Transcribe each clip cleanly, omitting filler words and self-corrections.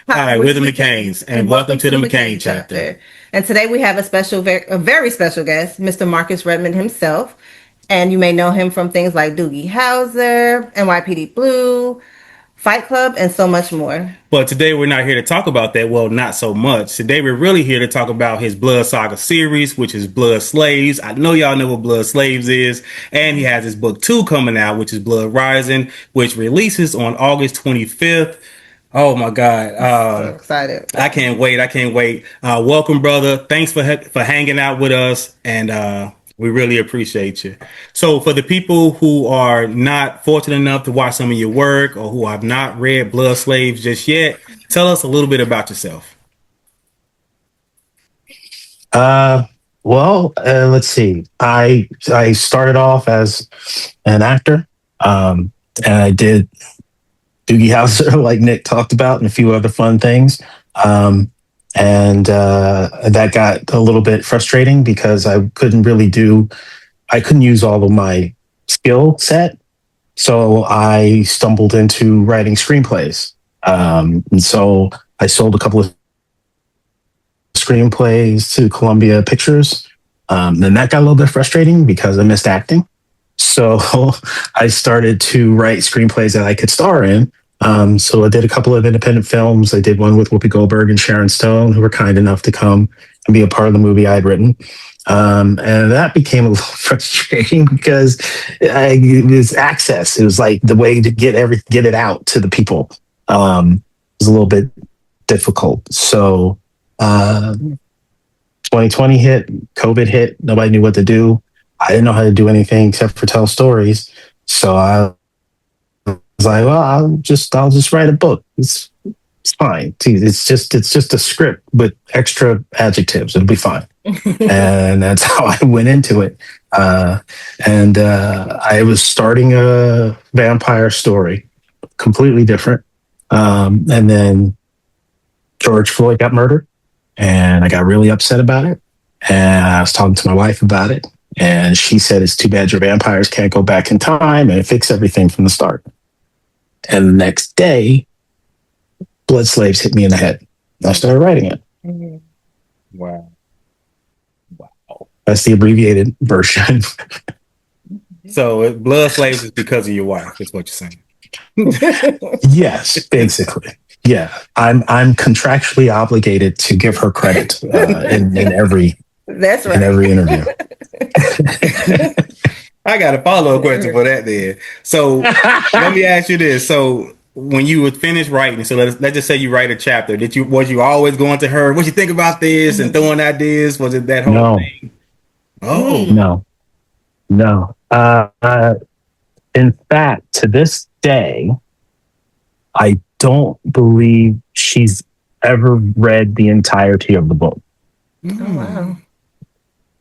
Hi, we're the McCains, and welcome to the McCain chapter. And today we have a very special guest, Mr. Markus Redmond himself. And you may know him from things like Doogie Howser, NYPD Blue, Fight Club, and so much more. But today we're not here to talk about that. Well, not so much. Today we're really here to talk about his Blood Saga series, which is Blood Slaves. I know y'all know what Blood Slaves is. And he has his book 2 coming out, which is Blood Rising, which releases on August 25th. Oh my God. So excited. I can't wait. Welcome, brother. Thanks for hanging out with us. And we really appreciate you. So for the people who are not fortunate enough to watch some of your work or who have not read Blood Slaves just yet, tell us a little bit about yourself. Let's see. I started off as an actor, and I did Doogie Howser, like Nick talked about, and a few other fun things. And that got a little bit frustrating because I couldn't use all of my skill set. So I stumbled into writing screenplays. And so I sold a couple of screenplays to Columbia Pictures. Then that got a little bit frustrating because I missed acting. So I started to write screenplays that I could star in. So I did a couple of independent films. I did one with Whoopi Goldberg and Sharon Stone, who were kind enough to come and be a part of the movie I had written. And that became a little frustrating because it was access. It was like the way to get it out to the people. Was a little bit difficult. So 2020 hit, COVID hit. Nobody knew what to do. I didn't know how to do anything except for tell stories. So I was like, well, I'll just write a book. It's fine. It's just a script with extra adjectives. It'll be fine. And that's how I went into it. I was starting a vampire story, completely different. And then George Floyd got murdered, and I got really upset about it. And I was talking to my wife about it, and she said, "It's too bad your vampires can't go back in time and fix everything from the start." And the next day, Blood Slaves hit me in the head. I started writing it. Wow. That's the abbreviated version. So Blood Slaves is because of your wife, is what you're saying. Yes, basically. Yeah, I'm contractually obligated to give her credit in every That's right. in every interview. I got a follow-up question for that then. So let me ask you this. So when you would finish writing, so let's just say you write a chapter, was you always going to her, what you think about this and throwing ideas? Was it that whole thing? Oh. No. In fact, to this day, I don't believe she's ever read the entirety of the book. Oh, wow.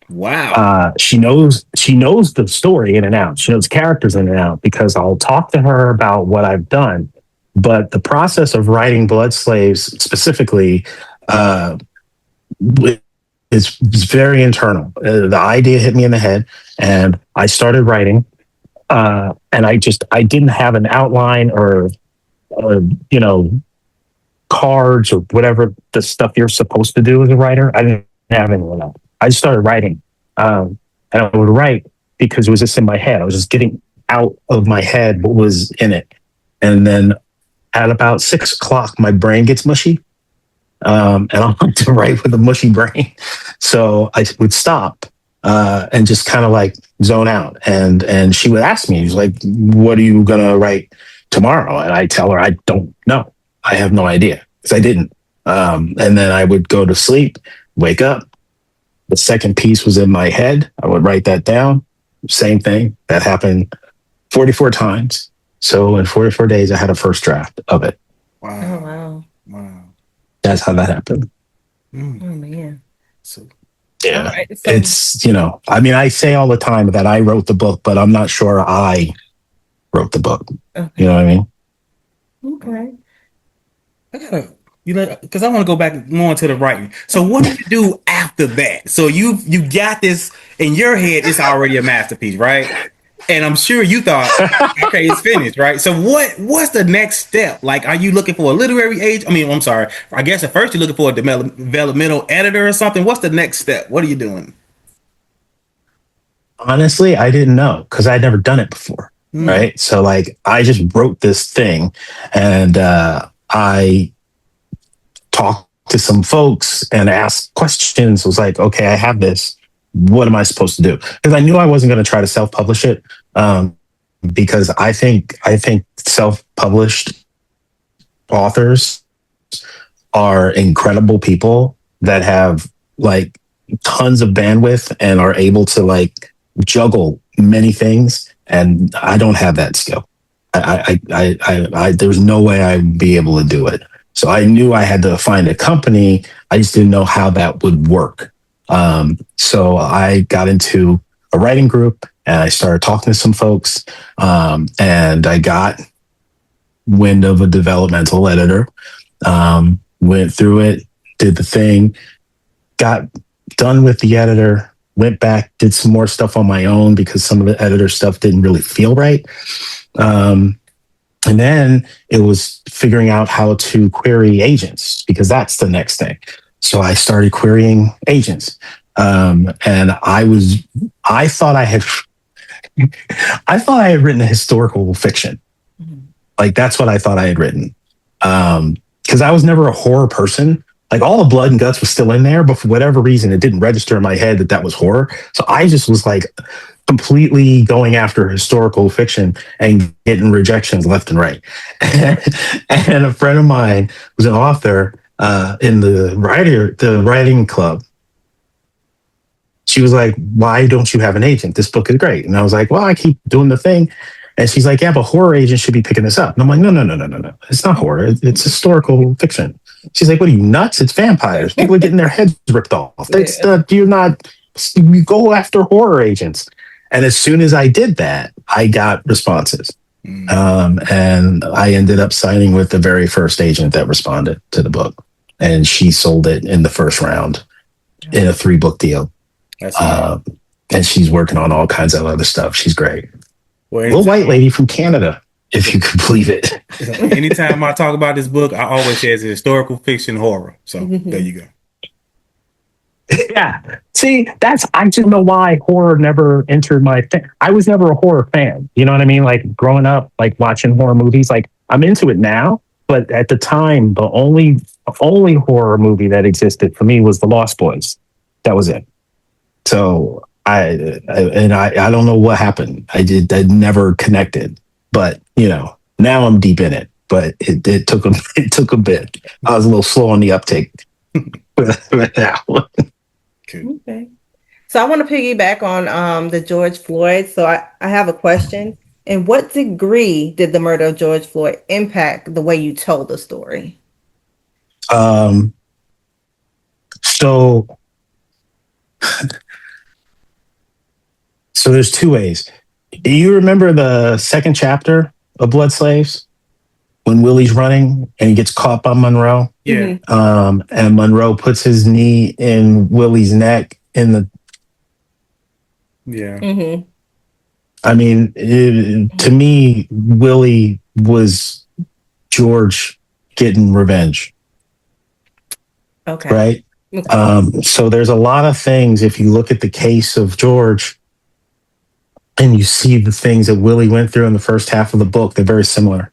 Wow. She knows the story in and out. She knows characters in and out because I'll talk to her about what I've done. But the process of writing Blood Slaves specifically is very internal. The idea hit me in the head, and I started writing. And I didn't have an outline or cards or whatever the stuff you're supposed to do as a writer. I didn't have any of that. I just started writing. And I would write because it was just in my head. I was just getting out of my head what was in it. And then at about 6:00, my brain gets mushy. And I like to write with a mushy brain. So I would stop and just kind of like zone out. And she would ask me, she's like, "What are you going to write tomorrow?" And I tell her, "I don't know. I have no idea," because I didn't. And then I would go to sleep, wake up. The second piece was in my head. I would write that down. Same thing. That happened 44 times. So in 44 days, I had a first draft of it. Wow. Oh, wow. Wow. That's how that happened. Oh, man. So Yeah. Right, It's, I say all the time that I wrote the book, but I'm not sure I wrote the book. Okay. You know what I mean? Okay. because I want to go back more into the writing. So what did you do after that? So you got this in your head. It's already a masterpiece, right? And I'm sure you thought, okay, it's finished, right? So what's the next step? Like, are you looking for a literary agent? I mean, I'm sorry. I guess at first you're looking for a developmental editor or something. What's the next step? What are you doing? Honestly, I didn't know because I'd never done it before. Right. So like I just wrote this thing and I talked to some folks and asked questions. It was like, okay, I have this. What am I supposed to do? Because I knew I wasn't going to try to self-publish it. Because I think self-published authors are incredible people that have like tons of bandwidth and are able to like juggle many things, and I don't have that skill. There's no way I'd be able to do it. So I knew I had to find a company. I just didn't know how that would work. So I got into a writing group and I started talking to some folks. And I got wind of a developmental editor. Went through it, did the thing, got done with the editor, went back, did some more stuff on my own because some of the editor stuff didn't really feel right. And then it was figuring out how to query agents because that's the next thing. So I started querying agents. And I thought I had written a historical fiction. Like that's what I thought I had written. Because I was never a horror person. Like all the blood and guts was still in there, but for whatever reason, it didn't register in my head that was horror. So I just was like completely going after historical fiction and getting rejections left and right. And a friend of mine was an author in the writing club. She was like, "Why don't you have an agent? This book is great." And I was like, "Well, I keep doing the thing." And she's like, "Yeah, but horror agents should be picking this up." And I'm like, No. It's not horror. It's historical fiction. She's like, "What are you, nuts? It's vampires. People are getting their heads ripped off. You go after horror agents." And as soon as I did that, I got responses. And I ended up signing with the very first agent that responded to the book. And she sold it in the first round in a 3-book deal. And she's working on all kinds of other stuff. She's great. Well, little white lady from Canada, if you could believe it. Anytime I talk about this book, I always say it's a historical fiction horror. So there you go. Yeah. See, I just know why horror never entered my thing. I was never a horror fan. You know what I mean? Like growing up, like watching horror movies, like I'm into it now, but at the time, the only horror movie that existed for me was The Lost Boys. That was it. So I don't know what happened. I never connected, but you know, now I'm deep in it, but it took a bit. I was a little slow on the uptake. Okay. So I want to piggyback on the George Floyd. So I have a question. In what degree did the murder of George Floyd impact the way you told the story? So there's 2 ways. Do you remember the second chapter of Blood Slaves when Willie's running and he gets caught by Monroe? Yeah. And Monroe puts his knee in Willie's neck in the. Yeah. Mm-hmm. I mean, to me, Willie was George getting revenge. Okay. Right. Okay. So there's a lot of things. If you look at the case of George and you see the things that Willie went through in the first half of the book, they're very similar.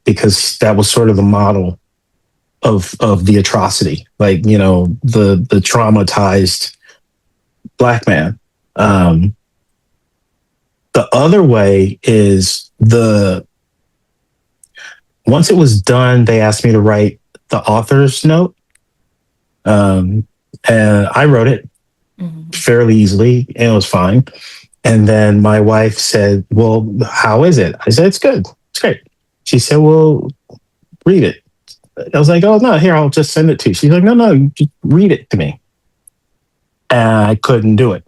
Because that was sort of the model of the atrocity, like, you know, the traumatized Black man. The other way is once it was done, they asked me to write the author's note. And I wrote it fairly easily and it was fine. And then my wife said, "Well, how is it?" I said, "It's good. It's great." She said, "Well, read it." I was like, "Oh, no, here, I'll just send it to you." She's like, No, you just read it to me. And I couldn't do it.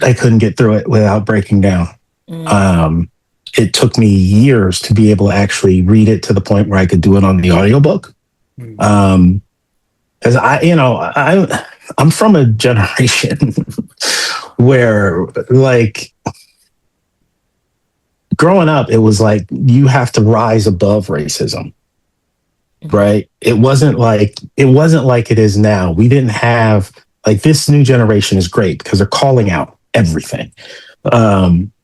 I couldn't get through it without breaking down. It took me years to be able to actually read it to the point where I could do it on the audiobook. Because I'm from a generation where like growing up, it was like you have to rise above racism, right? It wasn't like it is now. We didn't have like this new generation is great because they're calling out everything.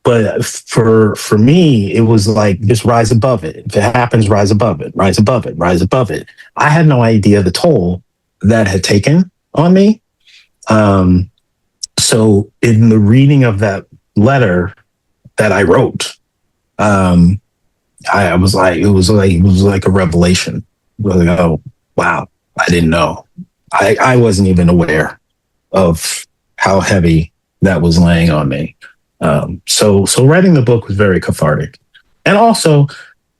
But for me, it was like just rise above it. If it happens, rise above it, rise above it, rise above it. I had no idea the toll that had taken on me. So in the reading of that letter that I wrote, I was like, it was like a revelation. It was like, oh wow, I didn't know. I wasn't even aware of how heavy that was laying on me. So writing the book was very cathartic, and also,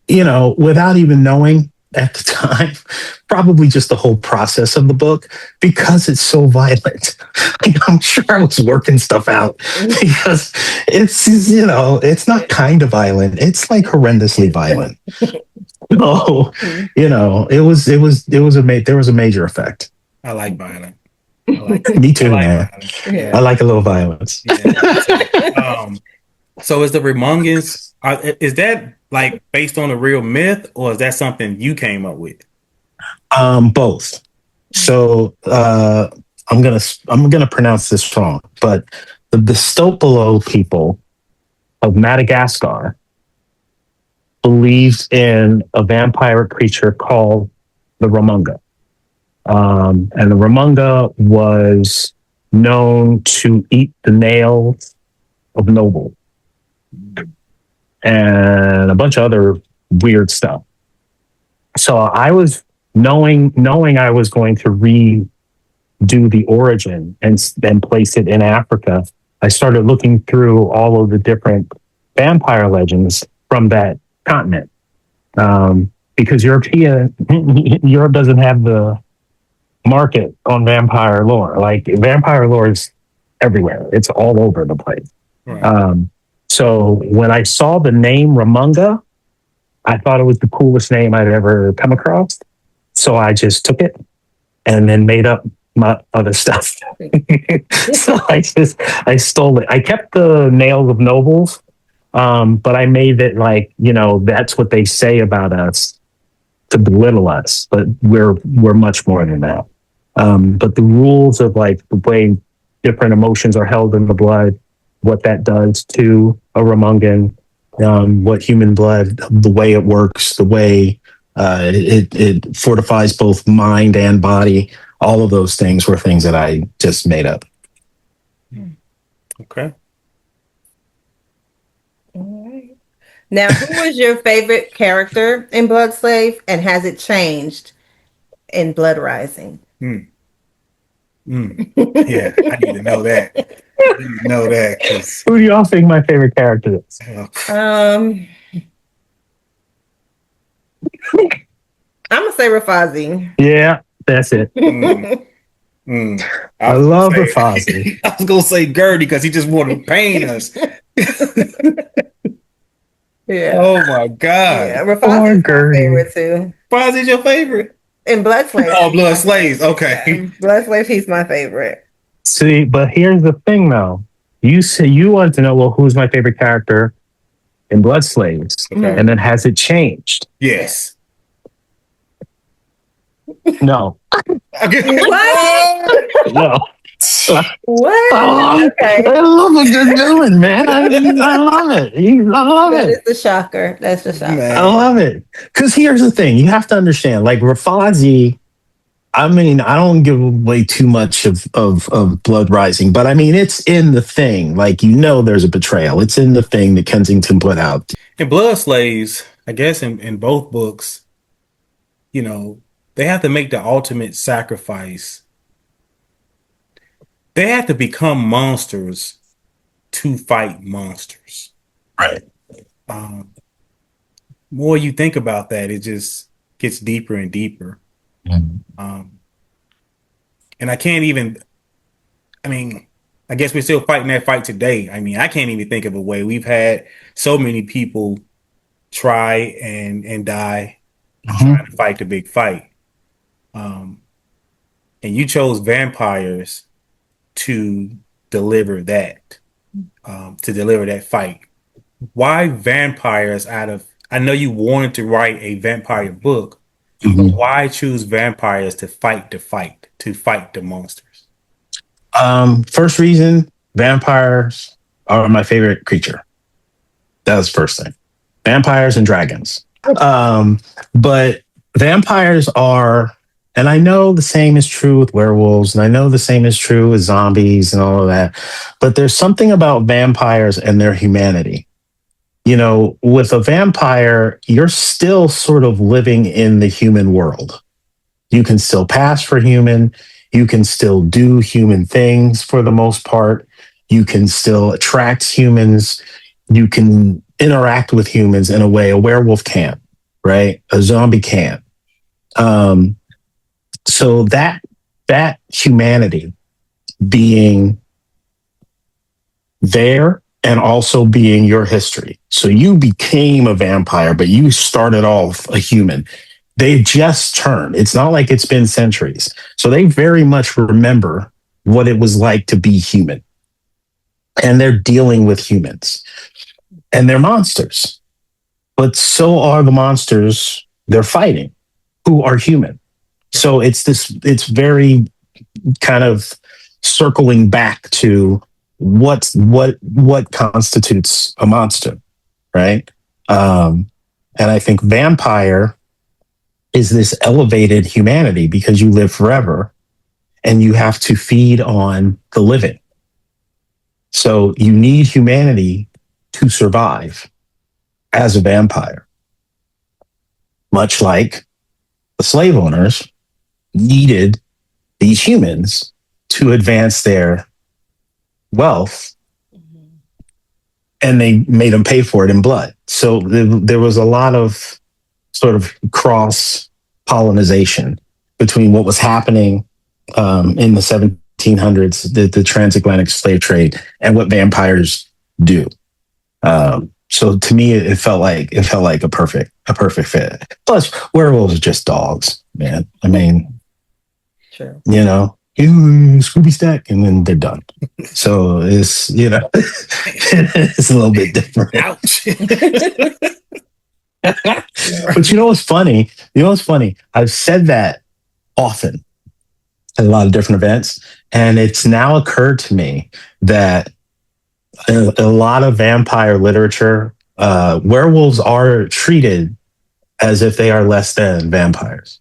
without even knowing at the time, probably just the whole process of the book because it's so violent. I'm sure I was working stuff out because it's not kind of violent; it's like horrendously violent. So, there was a major effect. I like violence. I like Me too, I like man. violence. Yeah. I like a little violence. Yeah. So is the Remungans, is that like based on a real myth, or is that something you came up with? Both. So I'm gonna pronounce this wrong, but the Stopolo people of Madagascar believed in a vampire creature called the Ramunga. And the Ramunga was known to eat the nails of nobles and a bunch of other weird stuff. So I was knowing I was going to redo the origin and then place it in Africa. I started looking through all of the different vampire legends from that continent, because Europe doesn't have the market on vampire lore. Like vampire lore is everywhere; it's all over the place. Right. So when I saw the name Ramunga, I thought it was the coolest name I'd ever come across. So I just took it and then made up my other stuff. So I stole it. I kept the nails of nobles, but I made it like, that's what they say about us to belittle us, but we're much more than that. But the rules of like the way different emotions are held in the blood, what that does to a Ramungan, what human blood, the way it works, the way it fortifies both mind and body. All of those things were things that I just made up. Okay. All right. Now, who was your favorite character in Blood Slave, and has it changed in Blood Rising? Yeah, I need to know that. I need to know that because Who do y'all think my favorite character is? I'm gonna say Rafazi. Yeah, that's it. I love Rafazi. I was gonna say Gertie because he just wanted to pain us. Yeah. Oh my god. Yeah, Rafazi's my favorite too. Rafazi's your favorite? In Blood Slave. Oh, Blood Slaves. Okay. Yeah. Blood Slave, he's my favorite. See, but here's the thing though. You say you want to know, well, who's my favorite character in Blood Slaves? Okay. And then has it changed? Yes. No. Okay. What? No. What? Okay. I love what you're doing, man. I love it. I love That it. is the shocker. That's the shocker. Man. I love it. Because here's the thing. You have to understand, like Rafazi, I mean, I don't give away too much of Blood Rising, but I mean, it's in the thing. Like, there's a betrayal. It's in the thing that Kensington put out. In Blood Slaves, I guess in both books, they have to make the ultimate sacrifice. They have to become monsters to fight monsters. Right. More you think about that, it just gets deeper and deeper. Mm-hmm. And I can't even, I guess we're still fighting that fight today. I mean, I can't even think of a way. We've had so many people try and die trying to fight the big fight. And you chose vampires to deliver that, fight. Why vampires I know you wanted to write a vampire book, but Mhm. why choose vampires to fight the monsters? First reason, vampires are my favorite creature. That was the first thing. Vampires and dragons. But vampires are, and I know the same is true with werewolves, and I know the same is true with zombies and all of that. But there's something about vampires and their humanity. You know, with a vampire, you're still sort of living in the human world. You can still pass for human. You can still do human things for the most part. You can still attract humans. You can interact with humans in a way a werewolf can't, right? A zombie can't. Um, so that humanity being there and also being your history. So you became a vampire, but you started off a human. They just turned. It's not like it's been centuries. So they very much remember what it was like to be human. And they're dealing with humans. And they're monsters. But so are the monsters they're fighting, who are human. So it's very kind of circling back to what constitutes a monster, right? And I think vampire is this elevated humanity because you live forever and you have to feed on the living. So you need humanity to survive as a vampire, much like the slave owners needed these humans to advance their wealth, and they made them pay for it in blood. So there was a lot of sort of cross pollination between what was happening in the 1700s, the transatlantic slave trade, and what vampires do. So to me, it felt like a perfect fit. Plus, werewolves are just dogs, man. I mean, True. you know, Scooby Stack, and then they're done. So it's it's a little bit different. Ouch. But you know what's funny? I've said that often at a lot of different events, and it's now occurred to me that a lot of vampire literature, werewolves are treated as if they are less than vampires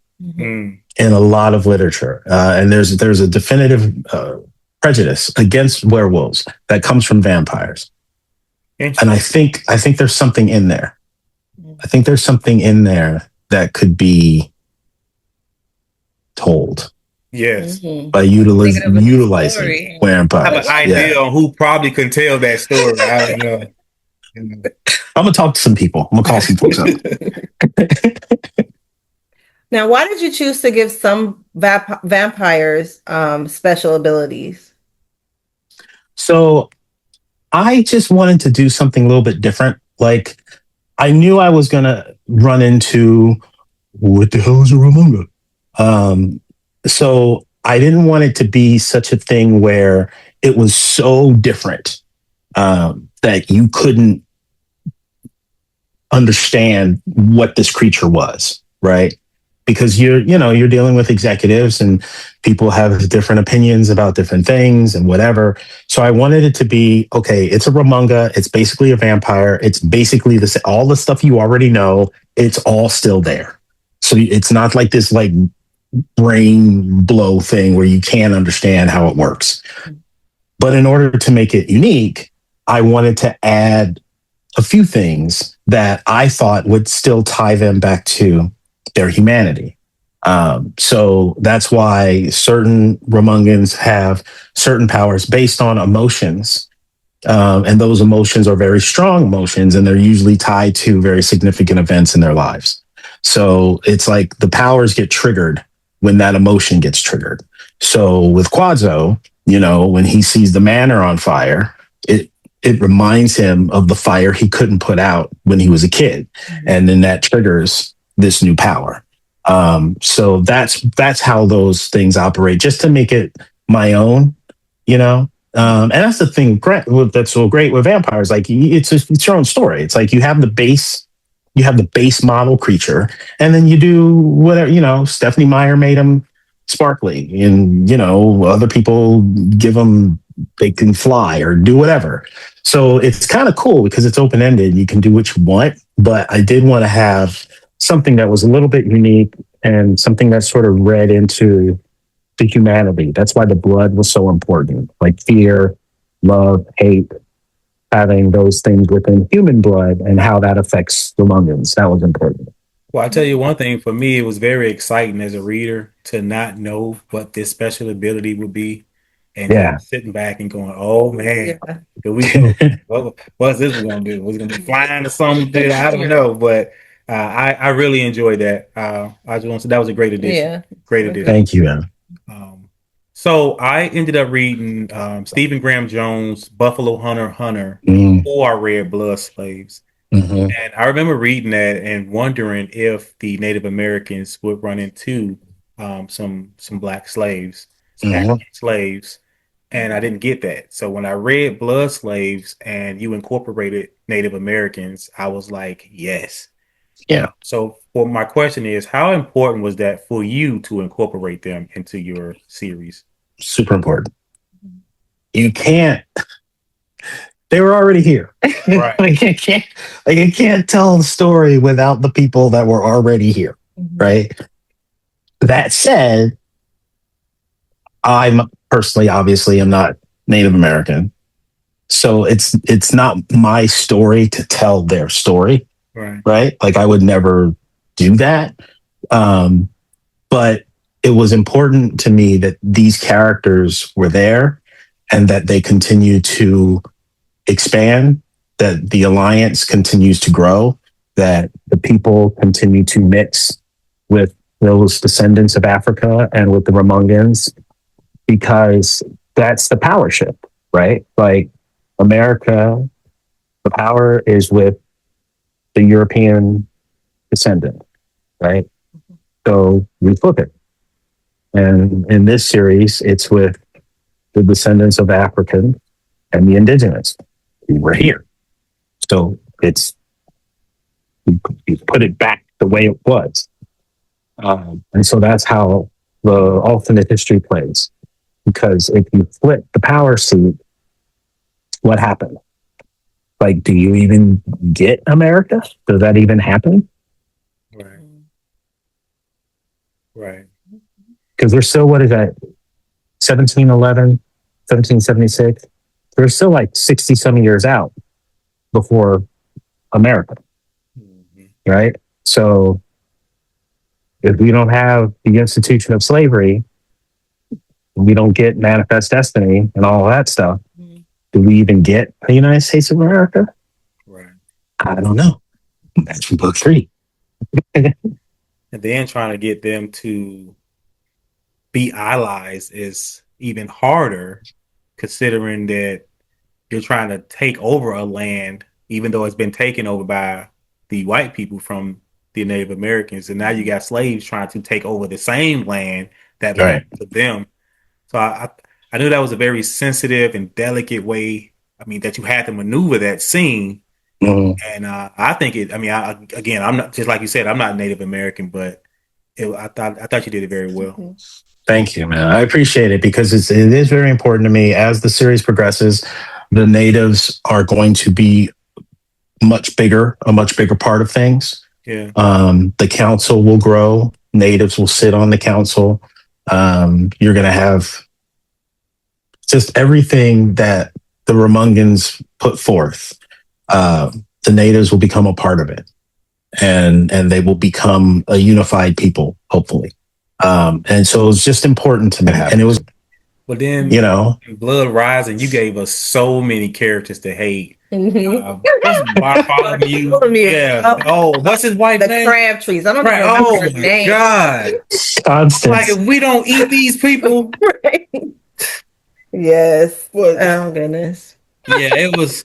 in a lot of literature, and there's a definitive prejudice against werewolves that comes from vampires, and I think there's something in there. I think there's something in there that could be told. Yes. By utilizing vampires. I have an idea on who probably can tell that story. I don't know. I'm gonna talk to some people. I'm gonna call some folks up. Now, why did you choose to give some vampires special abilities? So I just wanted to do something a little bit different. Like, I knew I was gonna run into what the hell is a Ramunga? So I didn't want it to be such a thing where it was so different that you couldn't understand what this creature was, right? Because you're dealing with executives and people have different opinions about different things and whatever. So I wanted it to be, okay, it's a Ramunga. It's basically a vampire. It's basically all the stuff you already know. It's all still there. So it's not like this like brain blow thing where you can't understand how it works. But in order to make it unique, I wanted to add a few things that I thought would still tie them back to their humanity. So that's why certain Ramungans have certain powers based on emotions. And those emotions are very strong emotions, and they're usually tied to very significant events in their lives. So it's like the powers get triggered when that emotion gets triggered. So with Quadzo, when he sees the manor on fire, it reminds him of the fire he couldn't put out when he was a kid. And then that triggers this new power. So that's how those things operate, just to make it my own, And that's the thing that's so great with vampires. Like it's your own story. It's like you have the base model creature, and then you do whatever. Stephanie Meyer made them sparkly, and other people give them they can fly or do whatever. So it's kind of cool because it's open ended. You can do what you want, but I did want to have something that was a little bit unique and something that sort of read into the humanity. That's why the blood was so important, like fear, love, hate, having those things within human blood and how that affects the Londons. That was important. Well, I tell you one thing, for me, it was very exciting as a reader to not know what this special ability would be. And Yeah. just sitting back and going, oh man, Yeah. here we go. What's this going to do? Was it going to be flying or something? I don't know. But I really enjoyed that. I just want to say that was a great addition. Yeah. Great addition. Thank you, man. So I ended up reading Stephen Graham Jones' Buffalo Hunter Mm. before I read Blood Slaves. Mm-hmm. And I remember reading that and wondering if the Native Americans would run into some black slaves, some Mhm. African slaves, and I didn't get that. So when I read Blood Slaves and you incorporated Native Americans, I was like, yes. Yeah. So for my question is, how important was that for you to incorporate them into your series? Super important. You can't. They were already here. Right. You can't tell the story without the people that were already here, right? That said, I'm personally, obviously, I'm not Native American, so it's not my story to tell their story, right? Like I would never do that, but it was important to me that these characters were there and that they continue to expand, that the alliance continues to grow, that the people continue to mix with those descendants of Africa and with the Romungans, because that's the power shift, right? Like America, the power is with the European descendant, right? So we flip it. And in this series, it's with the descendants of African and the indigenous. We're here. So it's, you put it back the way it was. And so that's how the alternate history plays. Because if you flip the power seat, what happened? Like, do you even get America? Does that even happen? Right. Because there's still, what is that, 1711, 1776? They're still like 60 some years out before America, right? So if we don't have the institution of slavery, we don't get manifest destiny and all of that stuff, do we even get the United States of America? Right. I don't know. That's from book 3. And then trying to get them to be allies is even harder, considering that you're trying to take over a land, even though it's been taken over by the white people from the Native Americans. And now you got slaves trying to take over the same land that belongs to them. So I knew that was a very sensitive and delicate way, that you had to maneuver that scene. Mm-hmm. And I think again, I'm not, just like you said, I'm not Native American, but I thought you did it very well. Thank you, man. I appreciate it because it is very important to me. As the series progresses, the natives are going to be a much bigger part of things. Yeah. The council will grow. Natives will sit on the council. You're going to have just everything that the Romungans put forth. The natives will become a part of it, and they will become a unified people, hopefully. And so it was just important to me. And it was, but then, in Blood Rising, you gave us so many characters to hate. Bartholomew. Yeah. Oh, what's his wife's name? The Crabtrees. I don't know. Oh my God. Constance. Like, if we don't eat these people. Right. Yes. Oh goodness. Yeah, it was.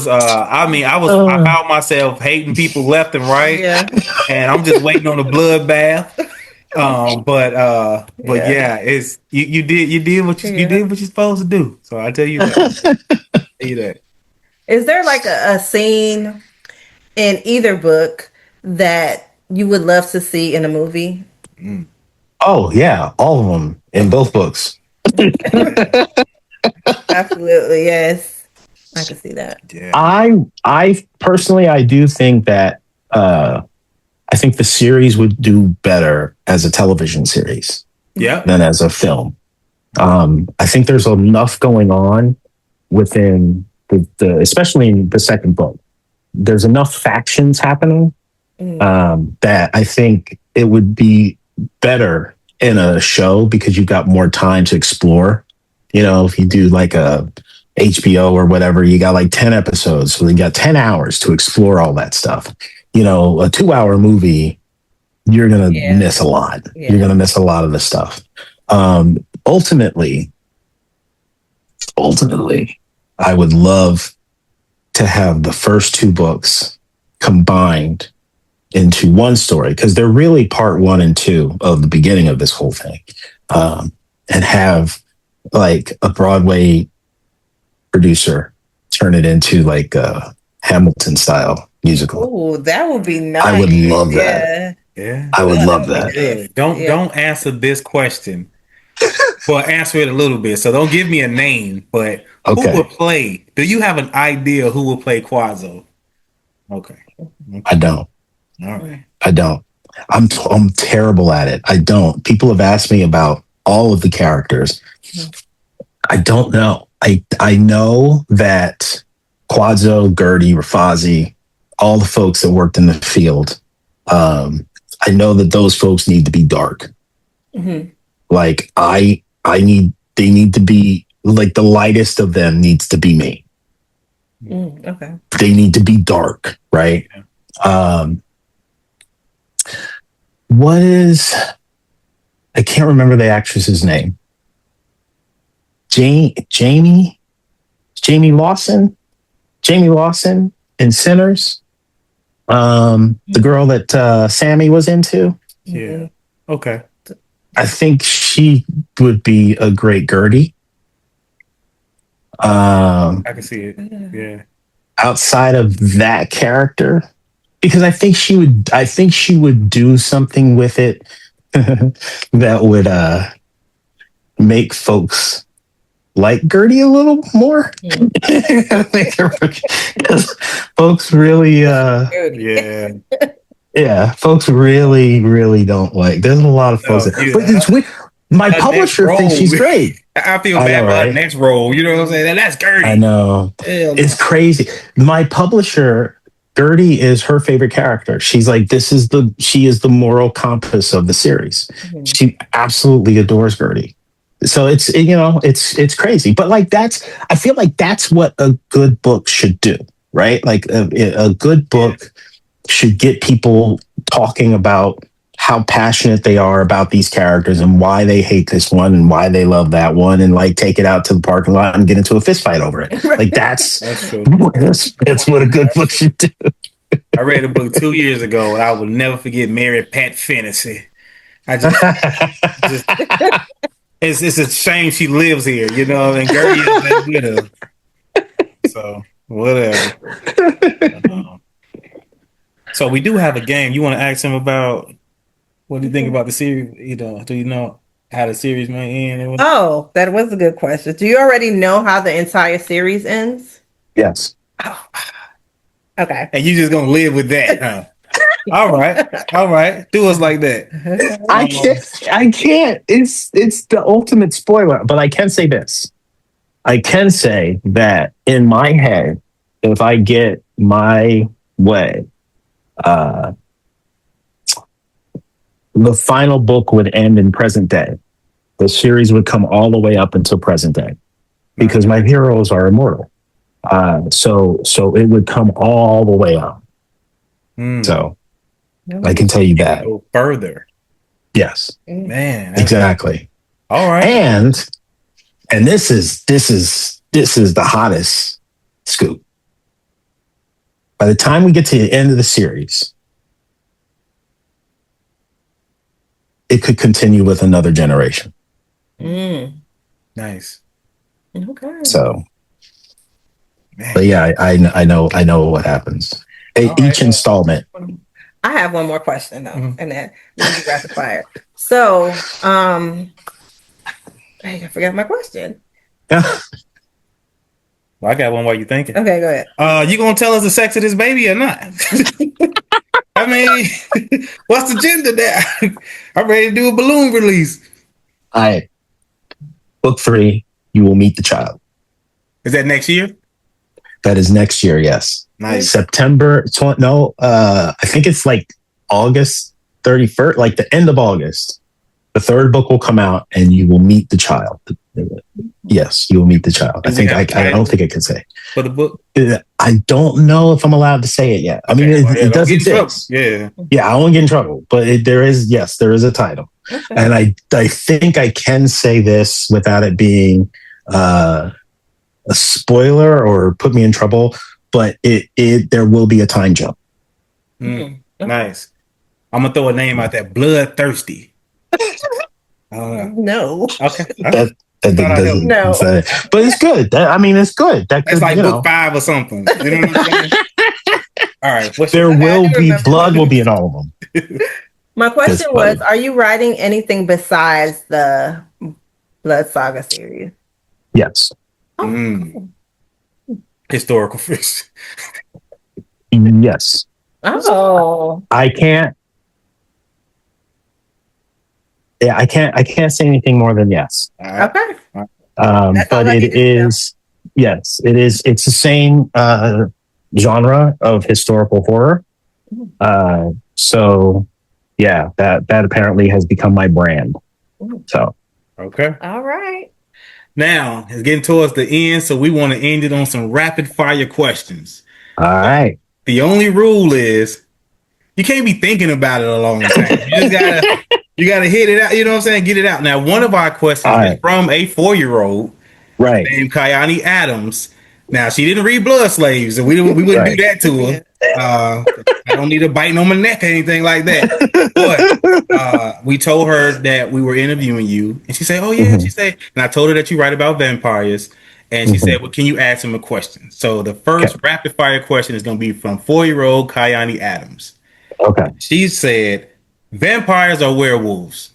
I found myself hating people left and right. Yeah. And I'm just waiting on a bloodbath. But yeah, it's you did what you're supposed to do. So I tell you that. Tell you that. Is there like a scene in either book that you would love to see in a movie? Oh yeah, all of them in both books. Absolutely, yes. I can see that. Yeah. I personally I do think that I think the series would do better as a television series Yep. than as a film. I think there's enough going on within the especially in the second book. There's enough factions happening that I think it would be better in a show because you've got more time to explore. You know, if you do like a HBO or whatever, you got like 10 episodes, so you got 10 hours to explore all that stuff. You know, a 2 hour movie, you're going to miss a lot. Yeah. You're going to miss a lot of the stuff. Ultimately, I would love to have the first two books combined into one story because they're really part one and two of the beginning of this whole thing, and have like a Broadway producer turn it into like a Hamilton style musical. Oh, that would be nice. I would love that. Yeah. I would love that. Good. Don't answer this question, but answer it a little bit. So don't give me a name, but who would play? Do you have an idea who will play Quazo? Okay. I don't. All right. I don't. I'm terrible at it. I don't. People have asked me about all of the characters. I don't know. I know that Quadzo, Gertie, Rafazi, all the folks that worked in the field. I know that those folks need to be dark. Mm-hmm. Like they need to be like the lightest of them needs to be me. Okay. They need to be dark, right? What is? I can't remember the actress's name. Jamie Lawson in Sinners. The girl that Sammy was into. Yeah. Okay. I think she would be a great Gertie. I can see it. Yeah. Outside of that character, because I think she would do something with it that would make folks like Gertie a little more. I think because folks really folks really don't like. There's a lot of folks my publisher thinks she's great. I feel bad about the next role. You know what I'm saying? That's Gertie. I know. It's crazy. My publisher, Gertie, is her favorite character. She's like, she is the moral compass of the series. Mm-hmm. She absolutely adores Gertie. So it's crazy. But like I feel like that's what a good book should do, right? Like a good book should get people talking about how passionate they are about these characters and why they hate this one and why they love that one, and like take it out to the parking lot and get into a fist fight over it. Like that's what a good book should do. I read a book 2 years ago and I will never forget Mary Pat Fantasy. It's a shame she lives here, you know, and Gertie is with her. So whatever. So we do have a game. You want to ask him about what do you think about the series? You know, do you know how the series may end? Oh, that was a good question. Do you already know how the entire series ends? Yes. Oh. Okay. And you just gonna live with that, huh? All right. Do us like that. I can't. It's the ultimate spoiler. But I can say this. I can say that in my head, if I get my way, the final book would end in present day. The series would come all the way up until present day because my heroes are immortal. So it would come all the way up. So I can tell you that. Go further. Yes. Man. Exactly. All right. And this is the hottest scoop. By the time we get to the end of the series, it could continue with another generation. Nice. Okay. So, Man. but yeah, I know what happens. Each installment. I have one more question though, and then we can do rapid fire. So, I forgot my question. Yeah. Well, I got one while you thinking. Okay, go ahead. You gonna tell us the sex of this baby or not? I mean, what's the gender there? I'm ready to do a balloon release. All right. Book 3, you will meet the child. Is that next year? That is next year, yes. Nice. September, I think it's like August 31st, like the end of August. The 3rd book will come out and you will meet the child. Yes, you will meet the child. I don't think I can say. For the book? I don't know if I'm allowed to say it yet. I mean, it does exist. Yeah. Yeah, I won't get in trouble. But there is a title. Okay. And I think I can say this without it being a spoiler or put me in trouble, but there will be a time jump. Nice. I'm gonna throw a name out there. Bloodthirsty. No. Okay. That doesn't no. say. But it's good. It's good. It's like book 5 or something. You know what I'm saying? All right. Blood will be in all of them. My question was, are you writing anything besides the Blood Saga series? Yes. Historical fiction. Yes. Oh. I can't say anything more than yes. Right. Okay. But it is, yes, it is. It's the same genre of historical horror. So yeah, that apparently has become my brand. So. Okay. All right. Now it's getting towards the end, so we want to end it on some rapid fire questions. All right. The only rule is you can't be thinking about it a long time. You gotta hit it out. You know what I'm saying? Get it out. Now, one of our questions is from a 4-year-old named Kayani Adams. Now, she didn't read Blood Slaves, and we wouldn't do that to her. I don't need her biting on my neck or anything like that. But we told her that we were interviewing you, and she said, "Oh yeah." She said, and I told her that you write about vampires, and she said, "Well, can you ask him a question?" So the first rapid fire question is going to be from 4-year-old Kayani Adams. Okay. She said, "Vampires or werewolves?"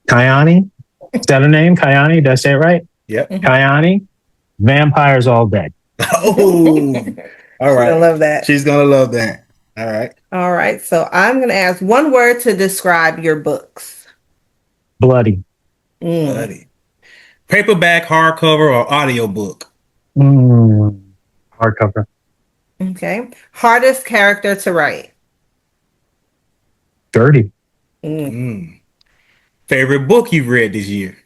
Kayani, is that her name? Kayani, did I say it right? Yep. Kayani, vampires all day. Oh, all right. She's gonna love that. She's gonna love that. All right. All right. So I'm gonna ask one word to describe your books. Bloody. Bloody. Paperback, hardcover, or audiobook? Hardcover. Okay. Hardest character to write? Dirty. Favorite book you've read this year?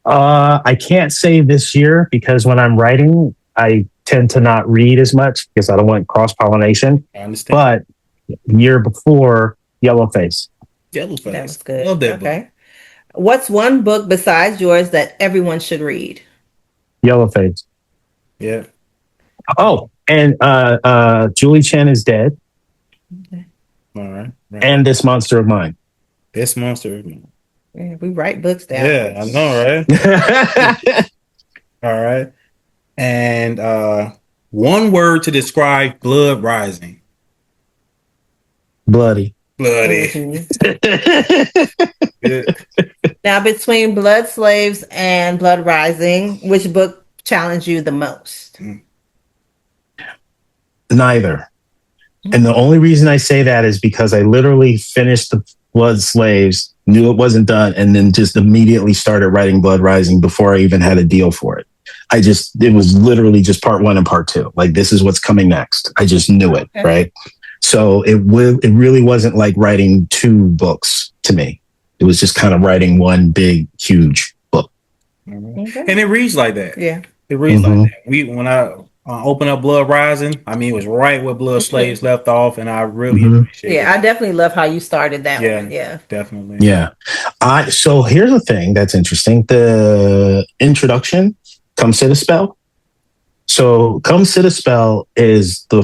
I can't say this year because when I'm writing, I tend to not read as much because I don't want cross-pollination. I understand. But year before, Yellowface. Yellowface. That was good. Love that book. What's one book besides yours that everyone should read? Yellowface. Yeah. Oh, and Julie Chen is dead. Okay. All right. And This Monster of Mine. This Monster of Mine. Yeah, we write books down. Yeah, I know, right? All right. And one word to describe Blood Rising. Bloody. Bloody. Now, between Blood Slaves and Blood Rising, which book challenged you the most? Neither. And the only reason I say that is because I literally finished the Blood Slaves, knew it wasn't done, and then just immediately started writing Blood Rising before I even had a deal for it. It was literally just part 1 and part 2. Like, this is what's coming next. I just knew it, right? So it really wasn't like writing 2 books to me. It was just kind of writing one big, huge book. Okay. And it reads like that. Yeah. It reads like that. When I open up Blood Rising, it was right where Blood Slaves left off, and I really appreciate it. Yeah, I definitely love how you started that one. Yeah, definitely. Yeah. So here's the thing that's interesting. The introduction comes to the spell. So Come Sit a Spell is the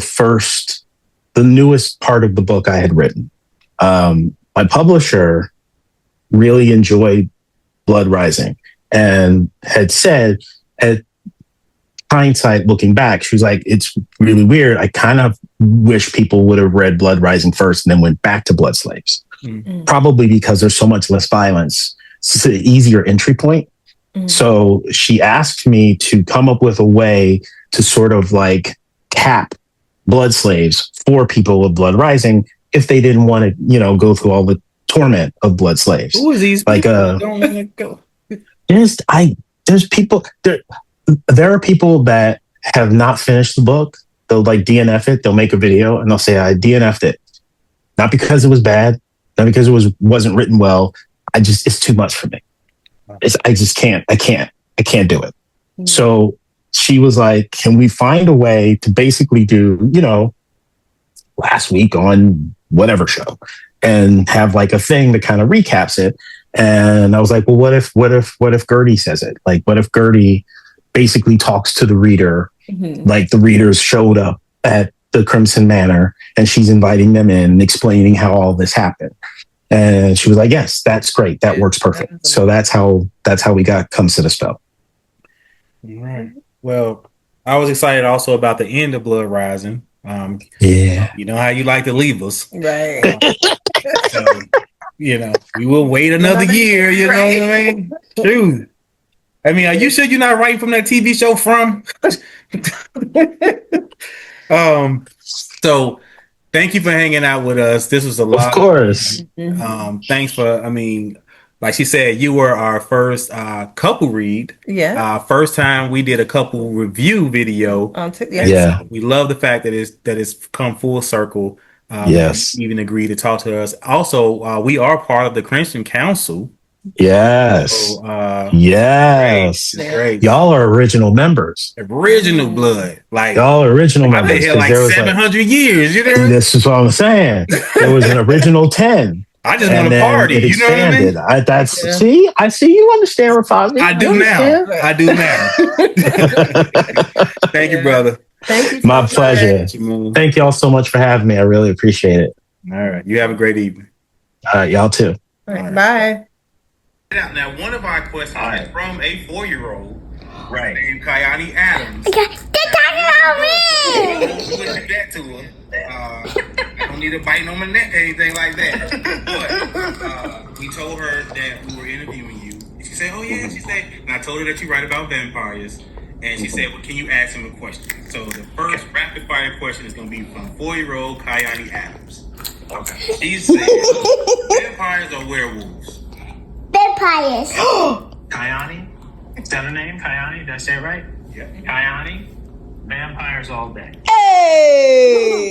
newest part of the book I had written. My publisher really enjoyed Blood Rising and had said, at hindsight, looking back, she was like, it's really weird. I kind of wish people would have read Blood Rising first and then went back to Blood Slaves. Probably because there's so much less violence. It's an easier entry point. So she asked me to come up with a way to sort of like cap Blood Slaves for people with Blood Rising if they didn't want to, go through all the torment of Blood Slaves. Who is these like people? Don't let it go. There's people there are people that have not finished the book. They'll like DNF it, they'll make a video and they'll say I DNF'd it. Not because it was bad, not because it wasn't written well. It's too much for me. I can't do it. So she was like, can we find a way to basically do, last week on whatever show and have like a thing that kind of recaps it. And I was like, well, what if Gertie says it? Like, what if Gertie basically talks to the reader, like the readers showed up at the Crimson Manor and she's inviting them in and explaining how all this happened. And she was like, yes, that's great. That works perfect. So that's how we got Come Sit a Spell. Right. Well, I was excited also about the end of Blood Rising. Yeah. You know how you like to leave us. Right. So, we will wait another year, you know what I mean? Dude. I mean, are you sure you're not writing from that TV show From? So thank you for hanging out with us. This was a lot. Of course. Thanks for, like she said, you were our first couple read. Yeah. First time we did a couple review video. Yeah. So we love the fact that it's come full circle. Yes. Even agreed to talk to us. Also, we are part of the Christian Council. Yes. So, yes. Great. Y'all are original members. Original blood. Like y'all are original I've members. been here like 700 years. You know? This is what I'm saying. There was an original 10. I just want to party. You know what I mean? See, I see you understand, Rafazi. I do now. Thank you, brother. Thank you. My pleasure. Thank y'all so much for having me. I really appreciate it. All right. You have a great evening. All right. Y'all too. All right. Bye. Now, one of our questions is from a 4-year-old named Kayani Adams. They're talking about me! You wouldn't do that to her. I don't need a bite on my neck or anything like that. But we told her that we were interviewing you. And she said, oh, yeah. She said, and I told her that you write about vampires. And she said, well, can you ask him a question? So the first rapid fire question is going to be from 4-year-old Kayani Adams. Okay. She said, vampires or werewolves? Vampires. Kayani? Is that her name? Kayani? Did I say it right? Yeah. Kayani? Vampires all day. Hey!